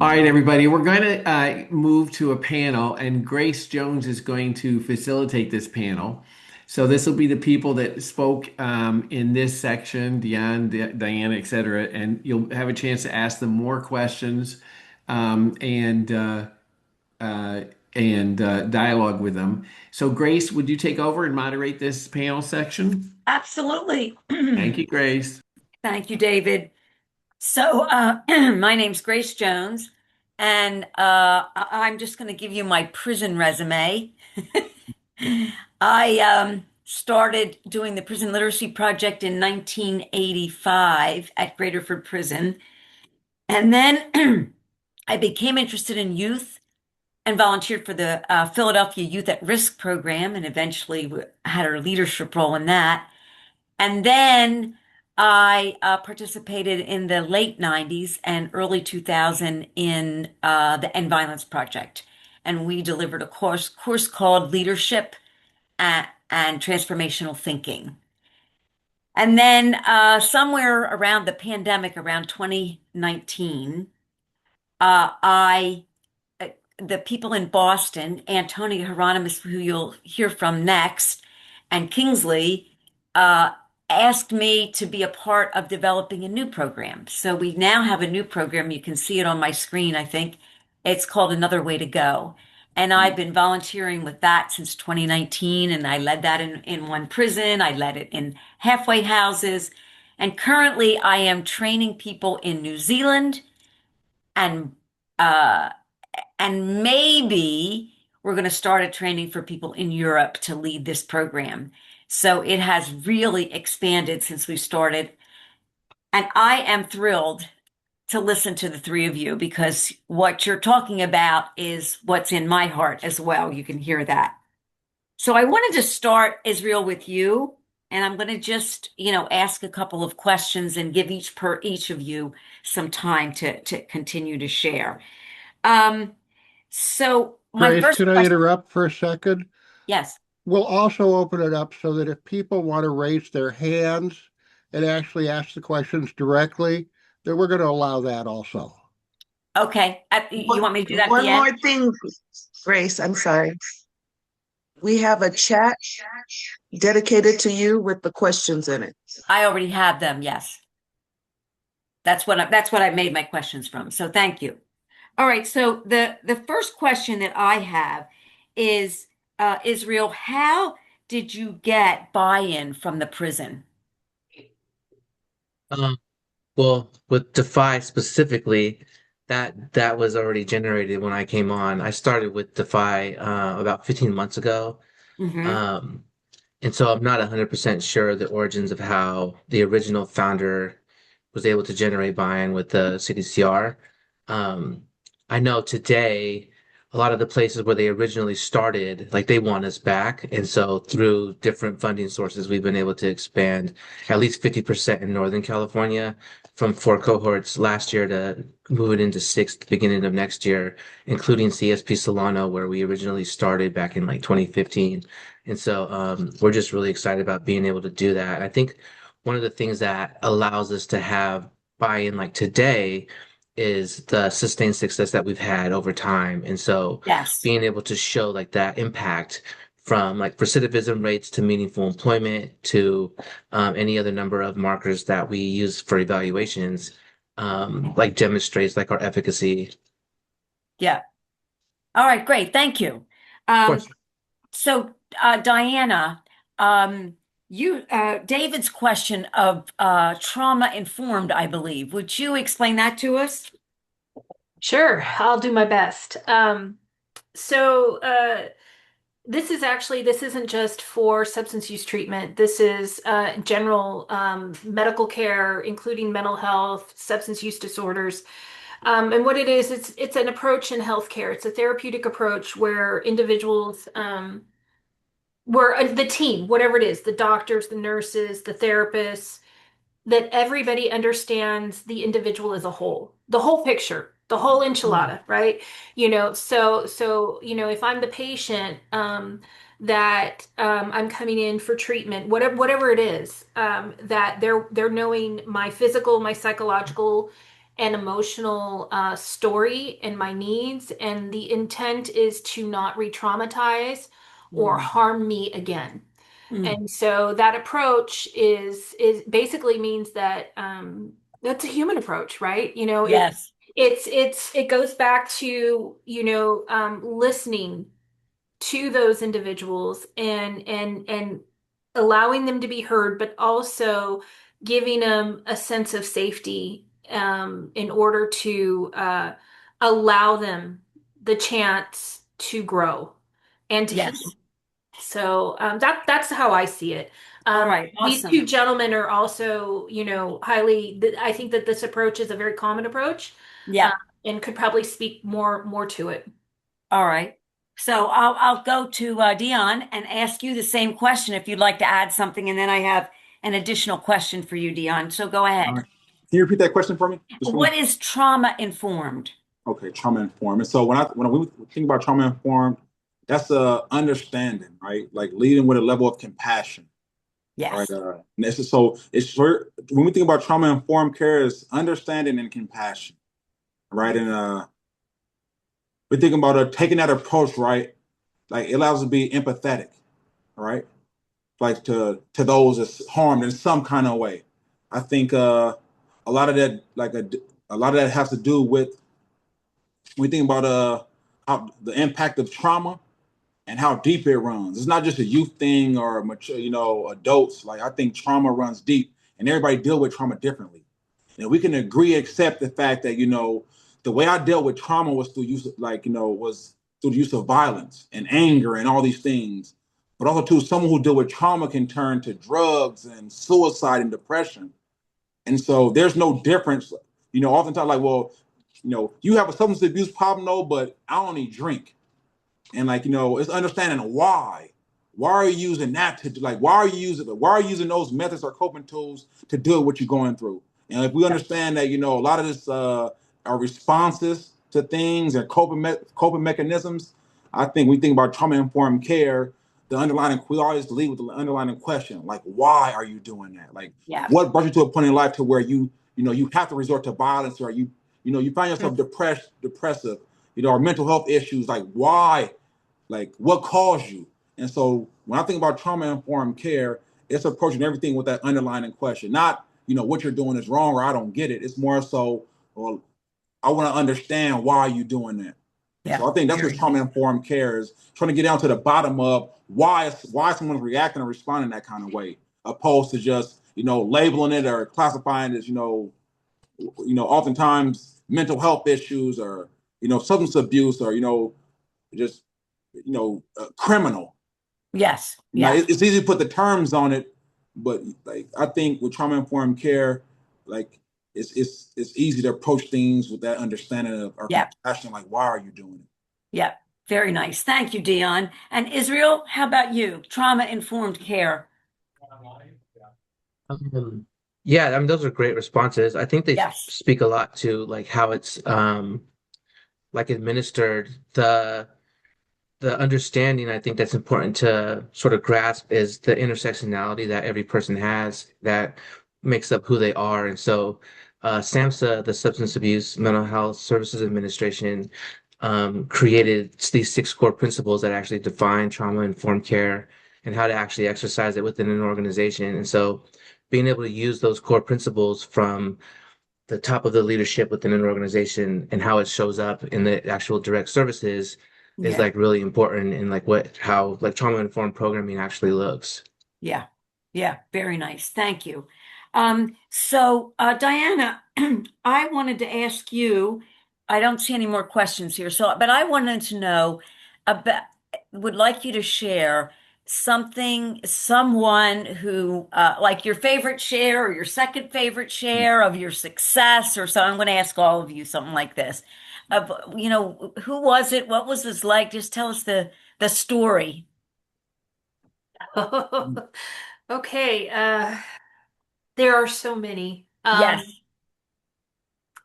All right, everybody, we're going to move to a panel, and Grace Jones is going to facilitate this panel. So this will be the people that spoke in this section, Deon, Diana, et cetera, and you'll have a chance to ask them more questions um, and uh, uh, and dialogue with them. So Grace, would you take over and moderate this panel section? Absolutely. Thank you, Grace. Thank you, David. So, my name's Grace Jones, and I'm just going to give you my prison resume. I started doing the Prison Literacy Project in 1985 at Graterford Prison, and then I became interested in youth and volunteered for the Philadelphia Youth at Risk program, and eventually had a leadership role in that. And then I participated in the late 90s and early 2000 in the End Violence Project. And we delivered a course called Leadership and Transformational Thinking. And then somewhere around the pandemic, around 2019, I the people in Boston, Antonia Hieronymus, who you'll hear from next, and Kingsley, uh, asked me to be a part of developing a new program. So we now have a new program. You can see it on my screen, I think. It's called Another Way to Go. And I've been volunteering with that since 2019, and I led that in one prison. I led it in halfway houses. And currently, I am training people in New Zealand and uh, and maybe we're going to start a training for people in Europe to lead this program. So it has really expanded since we started. And I am thrilled to listen to the three of you because what you're talking about is what's in my heart as well. You can hear that. So I wanted to start, Israel, with you. And I'm going to just, ask a couple of questions and give each of you some time to continue to share. Um, so my Grace, first can I question, interrupt for a second? yes. We'll also open it up so that if people want to raise their hands and actually ask the questions directly, then we're going to allow that also. Okay. You want me to do that at the One end? more thing, Grace, I'm sorry. We have a chat dedicated to you with the questions in it. I already have them. Yes. That's what I made my questions from. So thank you. All right. So the first question that I have is, Israel, how did you get buy-in from the prison? Um, well, with Defy specifically, that was already generated when I came on. I started with Defy about 15 months ago. Hmm. Um, and so I'm not 100% sure the origins of how the original founder was able to generate buy-in with the CDCR. Um, I know today a lot of the places where they originally started, like they want us back. And so through different funding sources, we've been able to expand at least 50% in Northern California from 4 cohorts last year to move it into six at the beginning of next year, including CSP Solano, where we originally started back in like 2015. And so we're just really excited about being able to do that. I think one of the things that allows us to have buy-in like today is the sustained success that we've had over time. And so Yes. being able to show like that impact from like recidivism rates to meaningful employment to any other number of markers that we use for evaluations, like demonstrates like our efficacy. Yeah. All right. Great. Thank you. Of Um, course. so, Diana, David's question of trauma informed, I believe. Would you explain that to us? Sure, I'll do my best. So this isn't just for substance use treatment. This is general medical care, including mental health, substance use disorders. And what it is, it's an approach in healthcare. It's a therapeutic approach where individuals, where the team, whatever it is, the doctors, the nurses, the therapists, that everybody understands the individual as a whole, the whole picture, the whole Mm. enchilada, right? If I'm the patient, that I'm coming in for treatment, whatever it is, that they're knowing my physical, my psychological, and emotional story and my needs, and the intent is to not re-traumatize or Mm. harm me again. Mm. And so that approach is basically means that that's a human approach, right? Yes. It goes back to, listening to those individuals and allowing them to be heard, but also giving them a sense of safety in order to allow them the chance to grow and to Yes. heal. So that's how I see it. All right. These two Awesome. gentlemen are also, highly. I think that this approach is a very common approach, uh, Yeah. and could probably speak more to it. All right. So I'll go to Deon and ask you the same question if you'd like to add something, and then I have an additional question for you, Deon. So go All ahead. right. Can you repeat that question for me? Just for me? What is trauma informed? Okay, trauma informed. And so when we think about trauma informed, that's a understanding, right? Like leading with a level of compassion, right? Yes. And this is so it's when we think about trauma informed care is understanding and compassion, right? And we're thinking about taking that approach, right? Like it allows us to be empathetic, right? Like to those that's harmed in some kind of way. I think a lot of that, a lot of that has to do with we think about how the impact of trauma and how deep it runs. It's not just a youth thing or mature, adults. Like I think trauma runs deep, and everybody deal with trauma differently. And we can agree, accept the fact that the way I dealt with trauma was through use, of, was through the use of violence and anger and all these things. But also too, someone who deal with trauma can turn to drugs and suicide and depression. And so there's no difference. Oftentimes like, well, you have a substance abuse problem, though, but I only drink. And it's understanding why. Why are you using that to like? Why are you using those methods or coping tools to deal with what you're going through? And if we understand that, a lot of this are responses to things and coping mechanisms, I think we think about trauma informed care. We always lead with the underlying question, like, why are you doing that? Like, Yeah. what brought you to a point in life to where you have to resort to violence, or you find yourself depressive, or mental health issues. Like, why? Like, what caused you? And so when I think about trauma informed care, it's approaching everything with that underlying question, not, what you're doing is wrong or I don't get it. It's more so, well, I want to understand why you're doing that. And Yeah. so I think that's what Very trauma nice. informed care is, trying to get down to the bottom of why someone's reacting or responding that kind of way, opposed to just, labeling it or classifying it as, oftentimes mental health issues or, substance abuse or, just criminal. Yes. Now Yeah. it's easy to put the terms on it, but like I think with trauma informed care, like it's easy to approach things with that understanding of or Yeah. compassion. Like, why are you doing it? Yeah. Very nice. Thank you, Deon. And Israel, how about you? Trauma informed care. Um, yeah, I mean those are great responses. I think they Yes. speak a lot to like how it's like administered. The understanding I think that's important to sort of grasp is the intersectionality that every person has that makes up who they are. And so SAMHSA, the Substance Abuse Mental Health Services Administration, created these six core principles that actually define trauma-informed care and how to actually exercise it within an organization. And so being able to use those core principles from the top of the leadership within an organization and how it shows up in the actual direct services is Yeah. like really important in like how like trauma informed programming actually looks. Yeah. Yeah. Very nice. Thank you. Diana, I wanted to ask you, I don't see any more questions here. But I wanted to know about, would like you to share someone who, like your favorite share or your second favorite share of your success or so. I'm going to ask all of you something like this. Who was it? What was this like? Just tell us the story. Okay, there are so many. Yes.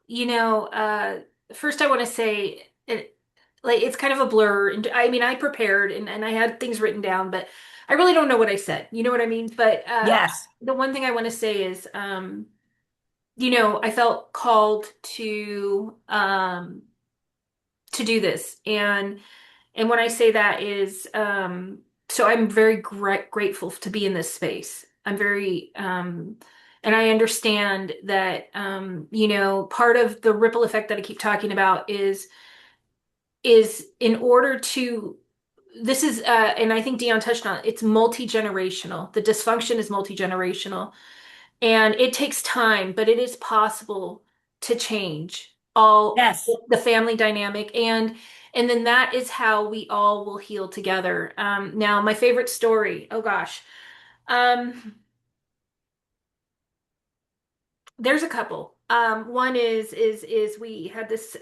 You know, first I want to say like it's kind of a blur. And I mean, I prepared and I had things written down, but I really don't know what I said. You know what I mean? But Yes. the one thing I want to say is I felt called to do this. And when I say that is, so I'm very grateful to be in this space. I'm very, and I understand that, part of the ripple effect that I keep talking about is in order to, this is, and I think Deaon touched on it, it's multi-generational. The dysfunction is multi-generational. And it takes time, but it is possible to change all Yes. the family dynamic, and then that is how we all will heal together. Now, my favorite story, oh gosh. There's a couple. One is we had this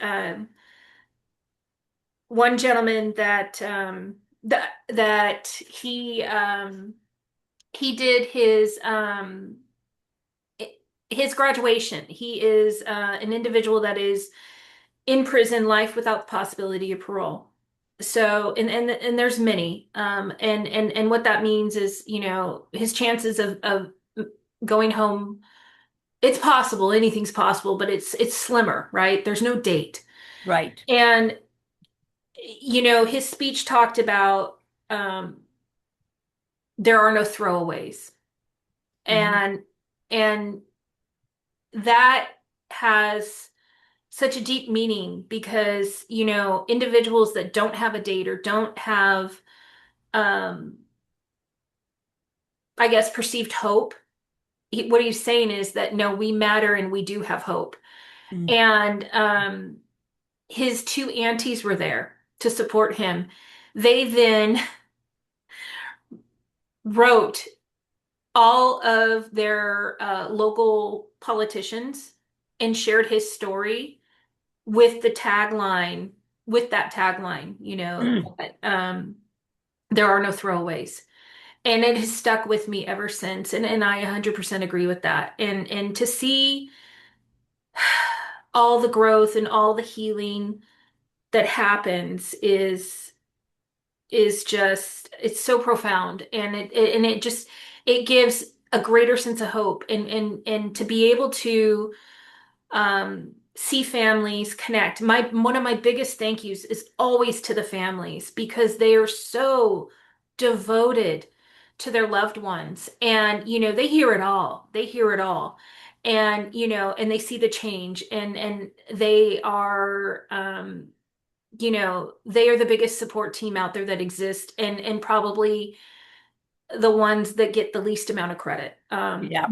one gentleman that he did his graduation. He is an individual that is in prison, life without the possibility of parole. So, and there's many, and what that means is, his chances of going home. It's possible, anything's possible, but it's slimmer, right? There's no date, Right. and his speech talked about there are no throwaways, Mhm. and that has such a deep meaning because, individuals that don't have a date or don't have, um, I guess, perceived hope, what he's saying is that no, we matter and we do have hope. Mm. And his two aunties were there to support him. They then wrote all of their local politicians and shared his story with the tagline, with that tagline, Mm. that, there are no throwaways. And it has stuck with me ever since. And I 100% agree with that. And to see all the growth and all the healing that happens is just, it's so profound. And it just, it gives a greater sense of hope and to be able to see families connect. One of my biggest thank yous is always to the families because they are so devoted to their loved ones. And, they hear it all. They hear it all. And, and they see the change and they are, they are the biggest support team out there that exists and probably the ones that get the least amount of credit. Yeah.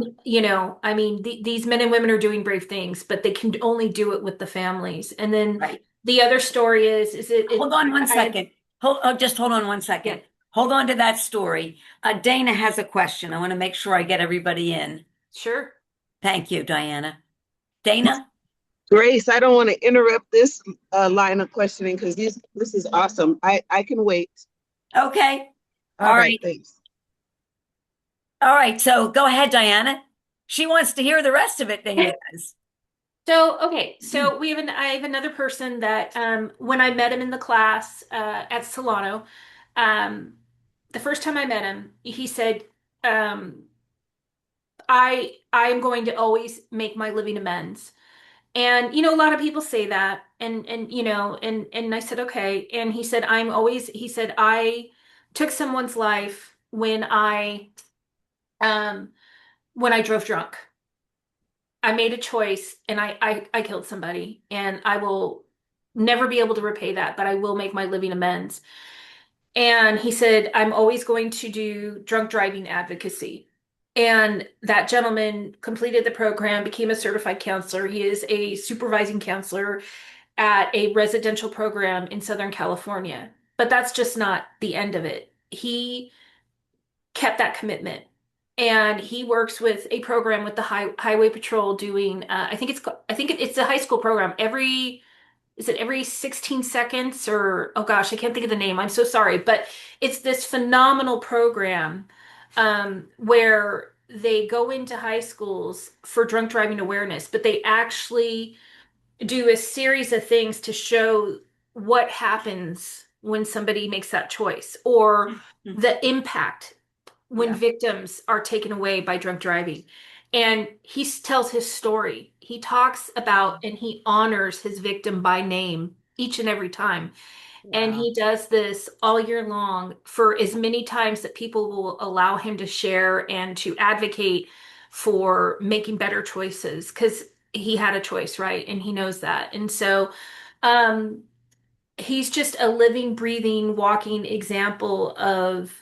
I mean, these men and women are doing brave things, but they can only do it with the families. And then Right. the other story is Hold on one second. Just hold on one Yeah, second. Hold on to that story. Dana has a question. I want to make sure I get everybody in. sure. Thank you, Diana. Dana? Grace, I don't want to interrupt this line of questioning because this is awesome. I can wait. Okay. All All right, right. thanks. All right. So go ahead, Diana. She wants to hear the rest of it, Dana does. So, okay, so I have another person that when I met him in the class at Solano, um, the first time I met him, he said, um, I'm going to always make my living amends. And a lot of people say that and and I said okay. And he said I took someone's life um when I drove drunk. I made a choice and I killed somebody and I will never be able to repay that, but I will make my living amends. And he said, I'm always going to do drunk driving advocacy. And that gentleman completed the program, became a certified counselor. He is a supervising counselor at a residential program in Southern California. But that's just not the end of it. He kept that commitment. And he works with a program with the Highway Patrol doing, I think it's a high school program. Is it every 16 seconds or, oh gosh, I can't think of the name. I'm so sorry. But it's this phenomenal program where they go into high schools for drunk driving awareness, but they actually do a series of things to show what happens when somebody makes that choice or the impact when Yeah. victims are taken away by drunk driving. And he tells his story. He talks about and he honors his victim by name each and every time. And Wow. he does this all year long for as many times that people will allow him to share and to advocate for making better choices because he had a choice, right? And he knows that. And so, um, he's just a living, breathing, walking example of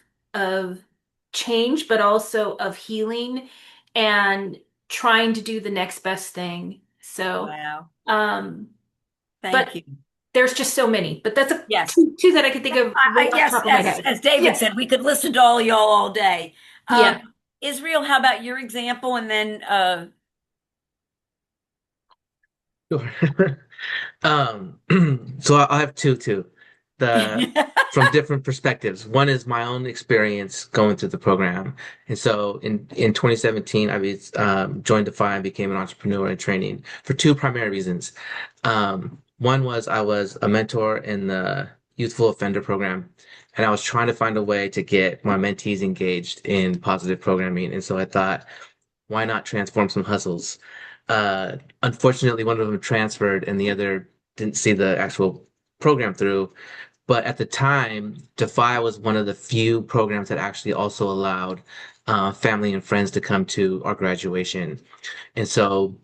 change, but also of healing and trying to do the next best thing. So, Wow. um, Thank but you. there's just so many. But that's a Yes. two that I could think of I right off the guess top of my head. as David Yeah, said, we could listen to all y'all all day. Um, yeah. Israel, how about your example? And then Sure. Um, so I have two too. The From different perspectives. One is my own experience going through the program, and so in 2017, joined Defy and became an entrepreneur in training for two primary reasons. One was I was a mentor in the youthful offender program, and I was trying to find a way to get my mentees engaged in positive programming, and so I thought, why not transform some hustles? Unfortunately, one of them transferred and the other didn't see the actual program through. But at the time, Defy was one of the few programs that actually also allowed family and friends to come to our graduation. And so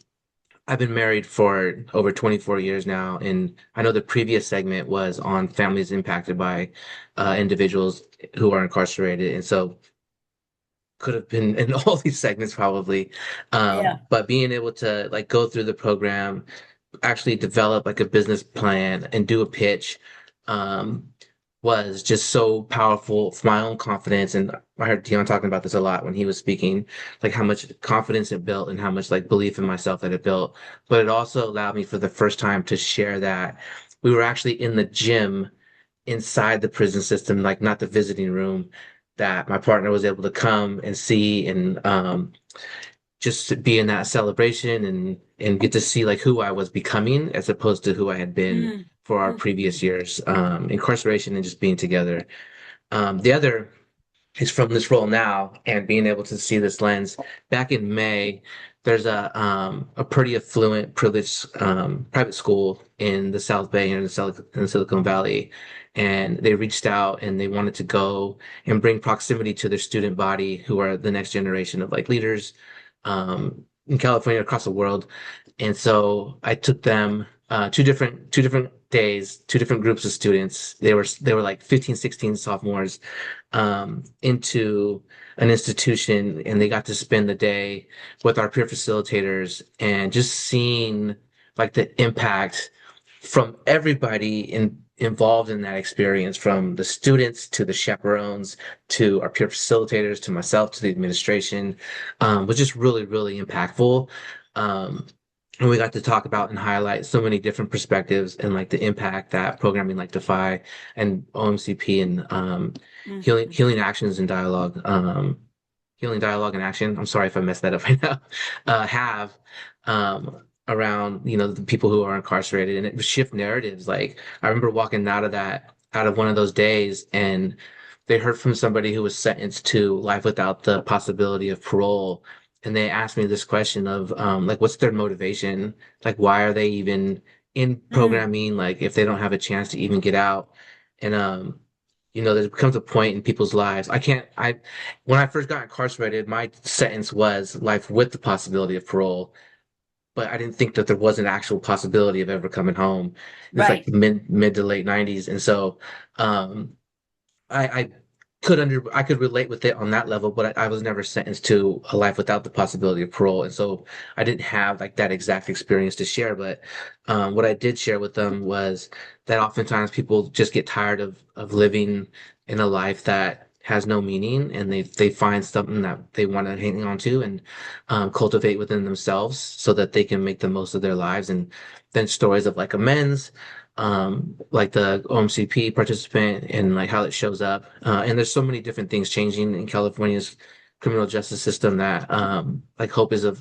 I've been married for over 24 years now. And I know the previous segment was on families impacted by individuals who are incarcerated. And so could have been in all these segments probably. yeah. But being able to like go through the program, actually develop like a business plan and do a pitch, um, was just so powerful for my own confidence. And I heard Deaon talking about this a lot when he was speaking, like how much confidence it built and how much like belief in myself that it built. But it also allowed me for the first time to share that we were actually in the gym inside the prison system, like not the visiting room, that my partner was able to come and see and just to be in that celebration and get to see like who I was becoming as opposed to who I had been Mm, for our mm, previous mm. years, incarceration and just being together. The other is from this role now and being able to see this lens. Back in May, there's a pretty affluent, privileged private school in the South Bay here in in Silicon Valley, and they reached out and they wanted to go and bring proximity to their student body, who are the next generation of like leaders in California across the world. And so I took them two different days, two different groups of students. They were like 15, 16 sophomores into an institution, and they got to spend the day with our peer facilitators and just seeing like the impact from everybody involved in that experience, from the students to the chaperones to our peer facilitators to myself to the administration, was just really, really impactful. Um, and we got to talk about and highlight so many different perspectives and like the impact that programming like Defy and OMCP and Mm. healing actions and dialogue, healing dialogue and action. I'm sorry if I messed that up right now. Have around the people who are incarcerated, and it would shift narratives. Like I remember walking out of one of those days, and they heard from somebody who was sentenced to life without the possibility of parole. And they asked me this question of like, what's their motivation? Like, why are they even in Mm. programming? Like, if they don't have a chance to even get out, and there becomes a point in people's lives. When I first got incarcerated, my sentence was life with the possibility of parole, but I didn't think that there was an actual possibility of ever coming home. It's like Right. the mid to late 90s. And so, um, I I could relate with it on that level, but I was never sentenced to a life without the possibility of parole, and so I didn't have like that exact experience to share. But what I did share with them was that oftentimes people just get tired of living in a life that has no meaning, and they find something that they want to hang on to and cultivate within themselves, so that they can make the most of their lives. And then stories of like amends, like the OMCP participant and like how it shows up. And there's so many different things changing in California's criminal justice system that like hope is a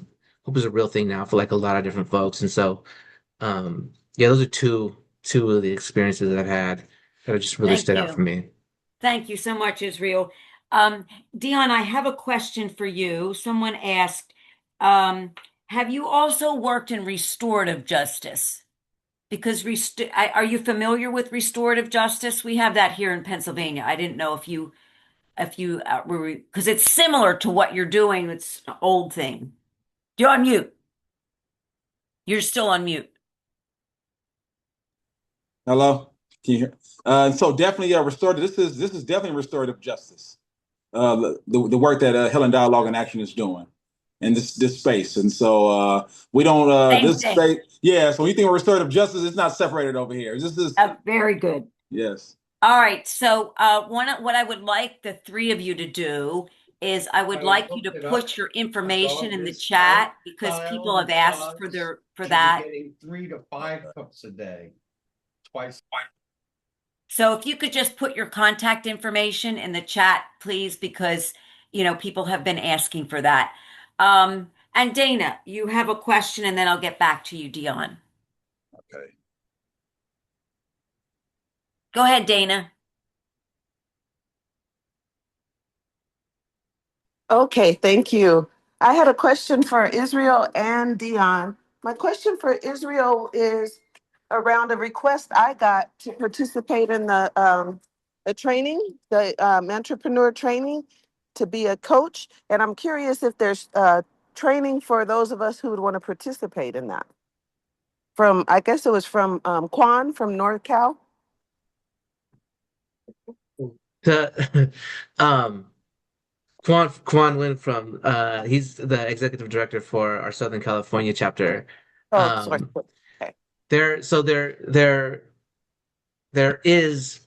real thing now for like a lot of different folks. And so yeah, those are two of the experiences that I've had that have just really Thank stood out for you. me. Thank you so much, Israel. Um, Deon, I have a question for you. Someone asked, Have you also worked in restorative justice? Because are you familiar with restorative justice? We have that here in Pennsylvania. I didn't know if you were, because it's similar to what you're doing. It's an old thing. You're on mute. You're still on mute. Hello? Can you hear? So definitely, yeah, restorative. This is definitely restorative justice. The work that Helen Dialogue and Action is doing in this space, and so we don't Same this thing. space. Yeah, so when you think of restorative justice, it's not separated over here. This is Very good. yes. All right. So, what I would like the three of you to do is I would like you to put your information in the chat because people have asked for that. So if you could just put your contact information in the chat, please, because people have been asking for that. And Dana, you have a question, and then I'll get back to you, Deon. Okay. Go ahead, Dana. Okay, thank you. I had a question for Israel and Dion. My question for Israel is around a request I got to participate in the training, the entrepreneur training to be a coach. And I'm curious if there's training for those of us who would want to participate in that. I guess it was from Quan from North Cal. The Quan Win from he's the executive director for our Southern California chapter. Oh, sorry. Um, Okay. there is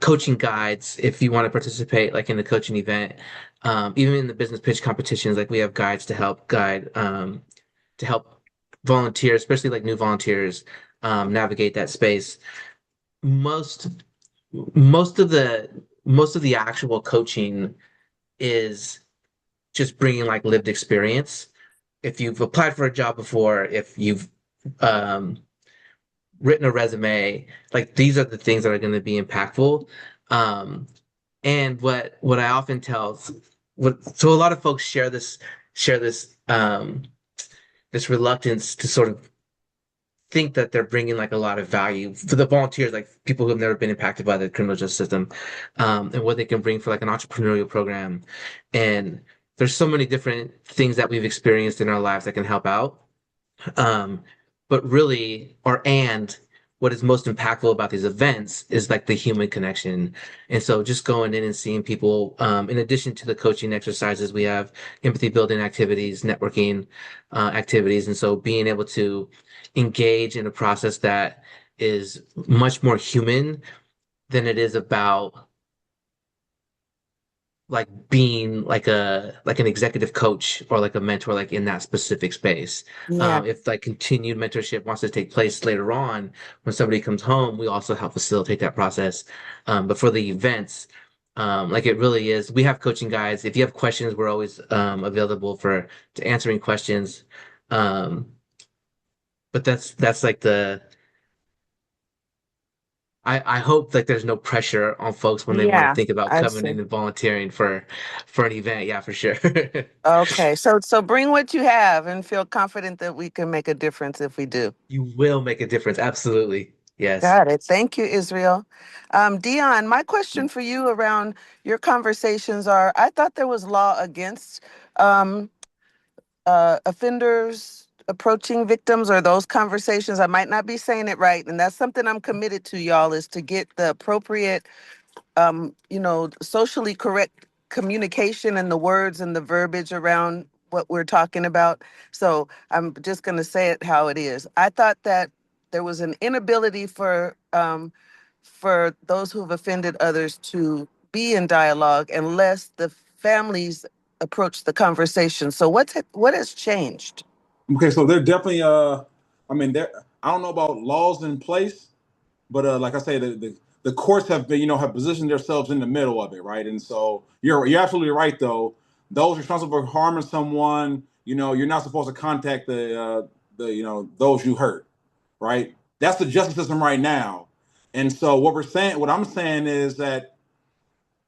coaching guides if you want to participate like in the coaching event. Even in the business pitch competitions, like we have guides to help guide to help volunteers, especially like new volunteers, navigate that space. Most most of the actual coaching is just bringing like lived experience. If you've applied for a job before, if you've um, written a resume, like these are the things that are going to be impactful. Um, and what I often tell, so a lot of folks share this reluctance to sort of think that they're bringing like a lot of value for the volunteers, like people who have never been impacted by the criminal justice system, and what they can bring for like an entrepreneurial program. And there's so many different things that we've experienced in our lives that can help out. Um, but really, what is most impactful about these events is like the human connection. And so just going in and seeing people, in addition to the coaching exercises, we have empathy building activities, networking, activities. And so being able to engage in a process that is much more human than it is about like being like an executive coach or like a mentor like in that specific space. Yeah. If like continued mentorship wants to take place later on when somebody comes home, we also help facilitate that process. But for the events, like it really is, we have coaching guides. If you have questions, we're always available for to answering questions. Um, but that's like I hope like there's no pressure on folks when they want to Yeah, think about I coming see. in and volunteering for an event. Yeah, for sure. Okay, so bring what you have and feel confident that we can make a difference if we do. You will make a difference. Absolutely. Yes. Got it. Thank you, Israel. Dion, my question for you around your conversations are, I thought there was law against um, offenders approaching victims or those conversations. I might not be saying it right, and that's something I'm committed to, y'all, is to get the appropriate socially correct communication and the words and the verbiage around what we're talking about. So I'm just going to say it how it is. I thought that there was an inability for those who've offended others to be in dialogue unless the families approach the conversation. So what has changed? Okay, so they're definitely I mean there I don't know about laws in place, but like I say, the courts have been, have positioned themselves in the middle of it, right? And so you're absolutely right though. Those responsible for harming someone, you're not supposed to contact the those you hurt, right? That's the justice system right now. And so what I'm saying is that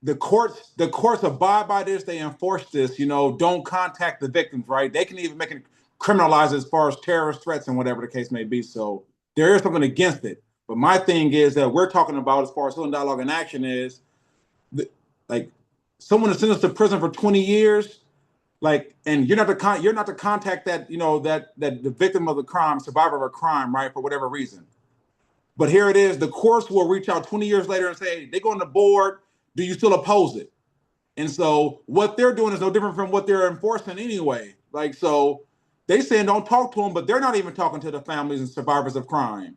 the courts abide by this. They enforce this. Don't contact the victims, right? They can even make it criminalized as far as terrorist threats and whatever the case may be. So there is something against it. But my thing is that we're talking about as far as healing dialogue in action is like someone is sentenced to prison for 20 years, and you're not to contact that the victim of the crime, survivor of a crime, right, for whatever reason. But here it is, the courts will reach out 20 years later and say, they go on the board, do you still oppose it? And so what they're doing is no different from what they're enforcing anyway. So they saying don't talk to them, but they're not even talking to the families and survivors of crime.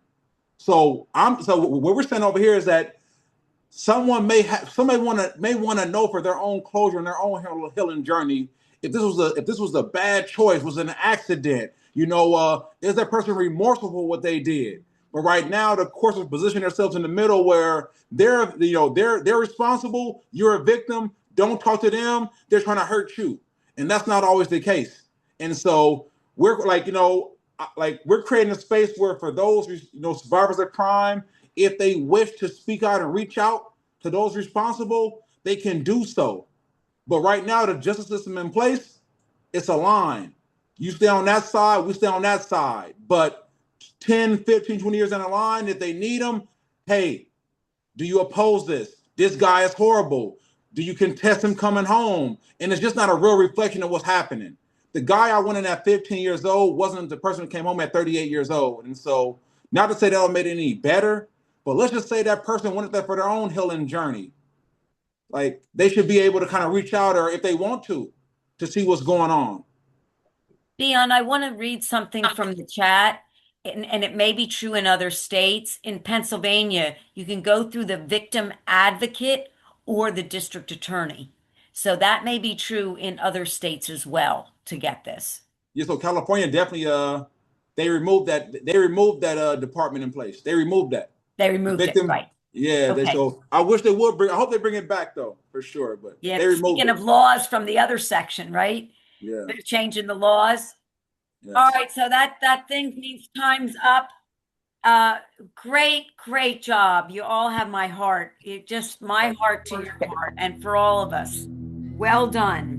So what we're saying over here is that somebody may want to know for their own closure and their own healing journey if this was a bad choice, was an accident. Is that person remorseful for what they did? But right now, the courts have positioned themselves in the middle where they're responsible. You're a victim. Don't talk to them. They're trying to hurt you, and that's not always the case. And so we're we're creating a space where for those survivors of crime, if they wish to speak out and reach out to those responsible, they can do so. But right now, the justice system in place, it's a line. You stay on that side, we stay on that side. But 10, 15, 20 years down the line, if they need them, hey, do you oppose this? This guy is horrible. Do you contest him coming home? And it's just not a real reflection of what's happening. The guy I went in at 15 years old wasn't the person who came home at 38 years old. And so, not to say that'll make it any better, but let's just say that person went there for their own healing journey. They should be able to kind of reach out, or if they want to see what's going on. Deon, I want to read something from the chat, and it may be true in other states. In Pennsylvania, you can go through the victim advocate or the district attorney. So that may be true in other states as well to get this. Yeah, so California definitely they removed that department in place. They removed that. They removed it, right? Yeah, Okay. so I wish they would I hope they bring it back though, for sure. But Yeah, they removed speaking it. of laws from the other section, right? Yeah. They're changing the laws. Yes. All right, so that thing means time's up. Great job. You all have my heart. My heart to your heart, and for all of us. Well done.